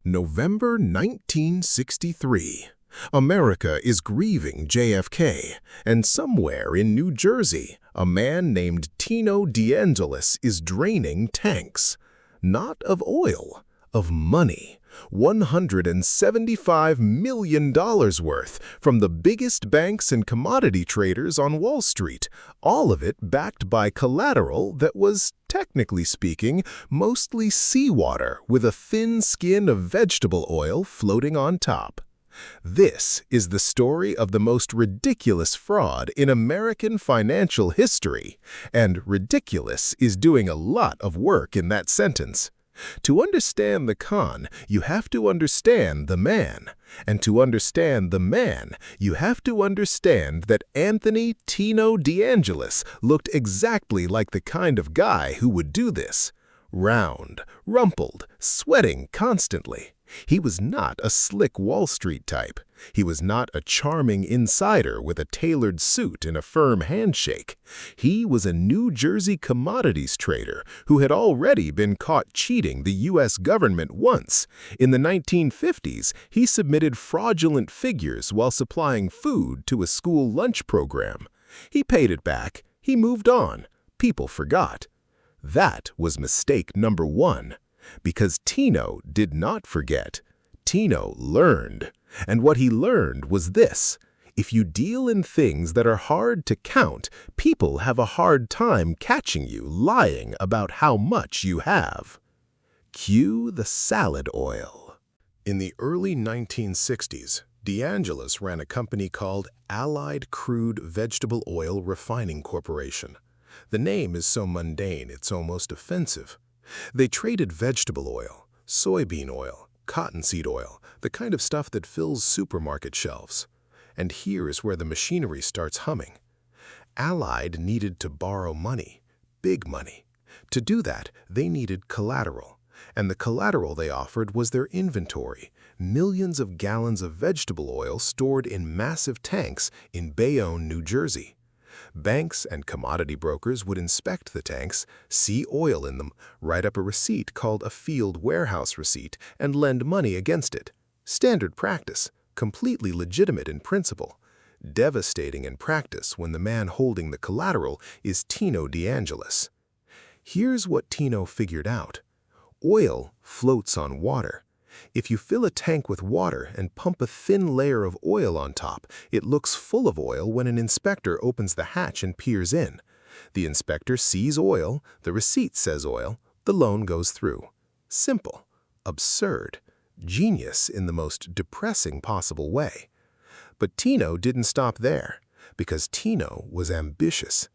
November 1963. America is grieving JFK, and somewhere in New Jersey, a man named Tino Angelis is draining tanks. Not of oil, of money. $175 million worth from the biggest banks and commodity traders on Wall Street, all of it backed by collateral that was, technically speaking, mostly seawater with a thin skin of vegetable oil floating on top. This is the story of the most ridiculous fraud in American financial history, and ridiculous is doing a lot of work in that sentence. To understand the con, you have to understand the man. And to understand the man, you have to understand that Anthony Tino Angelis looked exactly like the kind of guy who would do this. Round, rumpled, sweating constantly. He was not a slick Wall Street type. He was not a charming insider with a tailored suit and a firm handshake. He was a New Jersey commodities trader who had already been caught cheating the U.S. government once. In the 1950s, he submitted fraudulent figures while supplying food to a school lunch program. He paid it back. He moved on. People forgot. That was mistake number one. Because Tino did not forget. Tino learned. And what he learned was this: if you deal in things that are hard to count, people have a hard time catching you lying about how much you have. Cue the salad oil. In the early 1960s, DeAngelis ran a company called Allied Crude Vegetable Oil Refining Corporation. The name is so mundane it's almost offensive. They traded vegetable oil, soybean oil, cottonseed oil, the kind of stuff that fills supermarket shelves. And here is where the machinery starts humming. Allied needed to borrow money, big money. To do that, they needed collateral. And the collateral they offered was their inventory, millions of gallons of vegetable oil stored in massive tanks in Bayonne, New Jersey. Banks and commodity brokers would inspect the tanks, see oil in them, write up a receipt called a field warehouse receipt, and lend money against it. Standard practice, completely legitimate in principle. Devastating in practice when the man holding the collateral is Tino Angelis. Here's what Tino figured out. Oil floats on water. If you fill a tank with water and pump a thin layer of oil on top, it looks full of oil when an inspector opens the hatch and peers in. The inspector sees oil, the receipt says oil, the loan goes through. Simple, absurd, genius in the most depressing possible way. But Tino didn't stop there, because Tino was ambitious.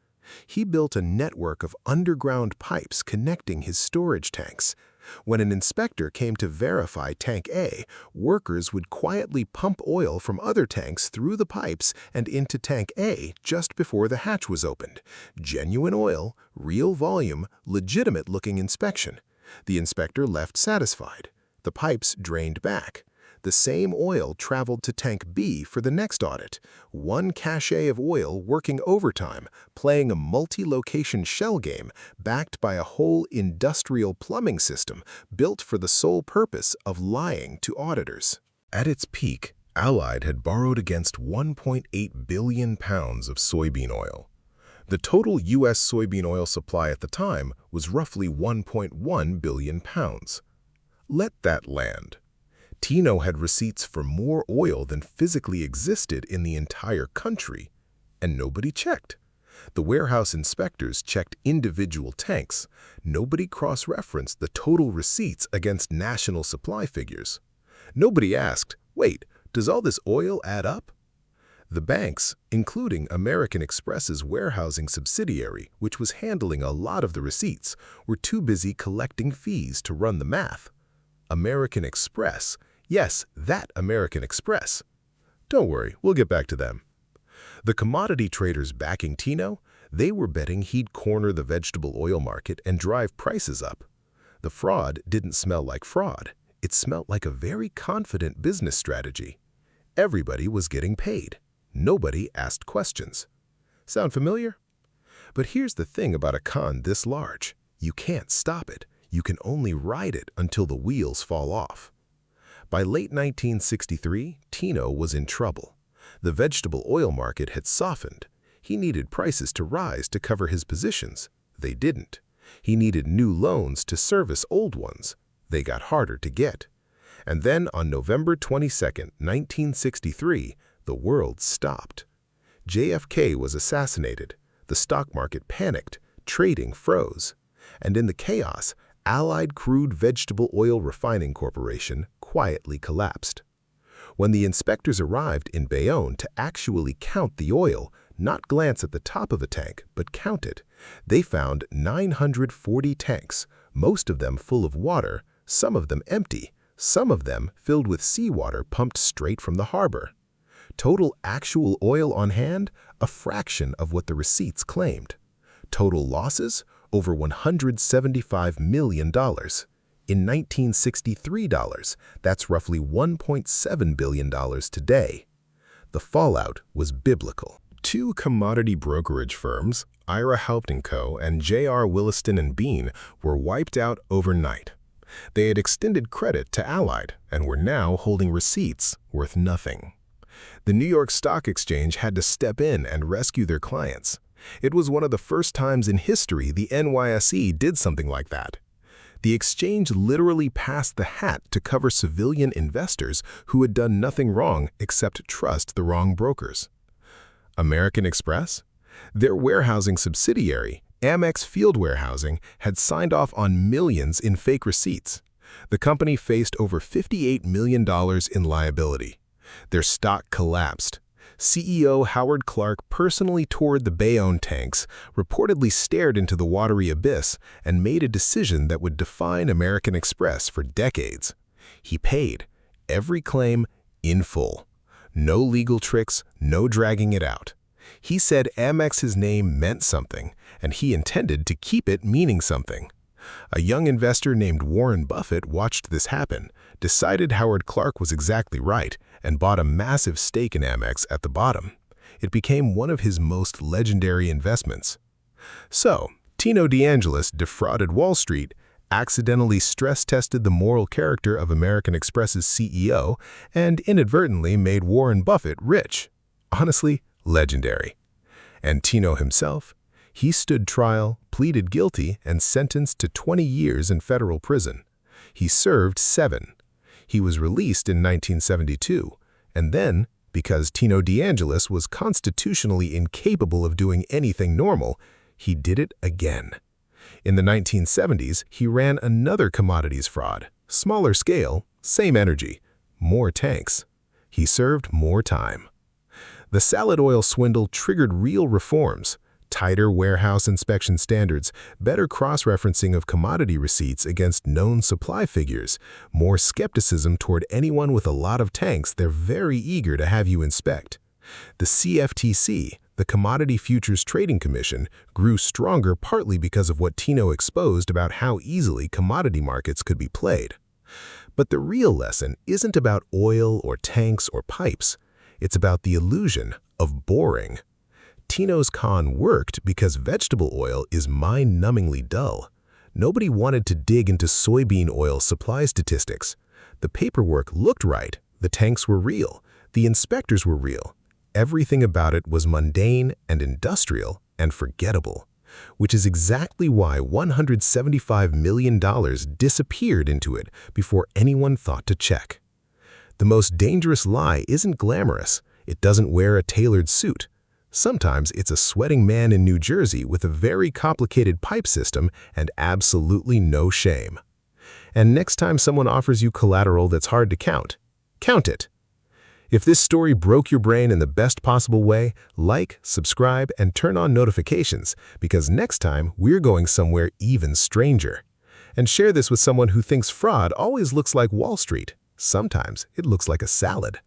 He built a network of underground pipes connecting his storage tanks. When an inspector came to verify Tank A, workers would quietly pump oil from other tanks through the pipes and into Tank A just before the hatch was opened. Genuine oil, real volume, legitimate-looking inspection. The inspector left satisfied. The pipes drained back. The same oil traveled to Tank B for the next audit. One cache of oil working overtime, playing a multi-location shell game backed by a whole industrial plumbing system built for the sole purpose of lying to auditors. At its peak, Allied had borrowed against 1.8 billion pounds of soybean oil. The total U.S. soybean oil supply at the time was roughly 1.1 billion pounds. Let that land. Tino had receipts for more oil than physically existed in the entire country, and nobody checked. The warehouse inspectors checked individual tanks. Nobody cross-referenced the total receipts against national supply figures. Nobody asked, wait, does all this oil add up? The banks, including American Express's warehousing subsidiary, which was handling a lot of the receipts, were too busy collecting fees to run the math. American Express. Yes, that American Express. Don't worry, we'll get back to them. The commodity traders backing Tino, they were betting he'd corner the vegetable oil market and drive prices up. The fraud didn't smell like fraud. It smelled like a very confident business strategy. Everybody was getting paid. Nobody asked questions. Sound familiar? But here's the thing about a con this large. You can't stop it. You can only ride it until the wheels fall off. By late 1963, Tino was in trouble. The vegetable oil market had softened. He needed prices to rise to cover his positions. They didn't. He needed new loans to service old ones. They got harder to get. And then on November 22, 1963, the world stopped. JFK was assassinated. The stock market panicked. Trading froze. And in the chaos, Allied Crude Vegetable Oil Refining Corporation quietly collapsed. When the inspectors arrived in Bayonne to actually count the oil, not glance at the top of a tank, but count it, they found 940 tanks, most of them full of water, some of them empty, some of them filled with seawater pumped straight from the harbor. Total actual oil on hand, a fraction of what the receipts claimed. Total losses, over $175 million. In 1963 dollars, that's roughly $1.7 billion today. The fallout was biblical. Two commodity brokerage firms, Ira Houghton Co. and J.R. Williston & Bean, were wiped out overnight. They had extended credit to Allied and were now holding receipts worth nothing. The New York Stock Exchange had to step in and rescue their clients. It was one of the first times in history the NYSE did something like that. The exchange literally passed the hat to cover civilian investors who had done nothing wrong except trust the wrong brokers. American Express? Their warehousing subsidiary, Amex Field Warehousing, had signed off on millions in fake receipts. The company faced over $58 million in liability. Their stock collapsed. CEO Howard Clark personally toured the Bayonne tanks, reportedly stared into the watery abyss, and made a decision that would define American Express for decades. He paid every claim in full. No legal tricks, no dragging it out. He said Amex's name meant something, and he intended to keep it meaning something. A young investor named Warren Buffett watched this happen, decided Howard Clark was exactly right, and bought a massive stake in Amex at the bottom. It became one of his most legendary investments. So, Tino Angelis defrauded Wall Street, accidentally stress-tested the moral character of American Express's CEO, and inadvertently made Warren Buffett rich. Honestly, legendary. And Tino himself? He stood trial, pleaded guilty, and sentenced to 20 years in federal prison. He served 7. He was released in 1972, and then, because Tino Angelis was constitutionally incapable of doing anything normal, he did it again. In the 1970s, he ran another commodities fraud, smaller scale, same energy, more tanks. He served more time. The Salad Oil Swindle triggered real reforms: tighter warehouse inspection standards, better cross-referencing of commodity receipts against known supply figures, more skepticism toward anyone with a lot of tanks they're very eager to have you inspect. The CFTC, the Commodity Futures Trading Commission, grew stronger partly because of what Tino exposed about how easily commodity markets could be played. But the real lesson isn't about oil or tanks or pipes. It's about the illusion of boring. Tino's con worked because vegetable oil is mind-numbingly dull. Nobody wanted to dig into soybean oil supply statistics. The paperwork looked right, the tanks were real, the inspectors were real. Everything about it was mundane and industrial and forgettable, which is exactly why $175 million disappeared into it before anyone thought to check. The most dangerous lie isn't glamorous. It doesn't wear a tailored suit. Sometimes it's a sweating man in New Jersey with a very complicated pipe system and absolutely no shame. And next time someone offers you collateral that's hard to count, count it. If this story broke your brain in the best possible way, like, subscribe, and turn on notifications, because next time we're going somewhere even stranger. And share this with someone who thinks fraud always looks like Wall Street. Sometimes it looks like a salad.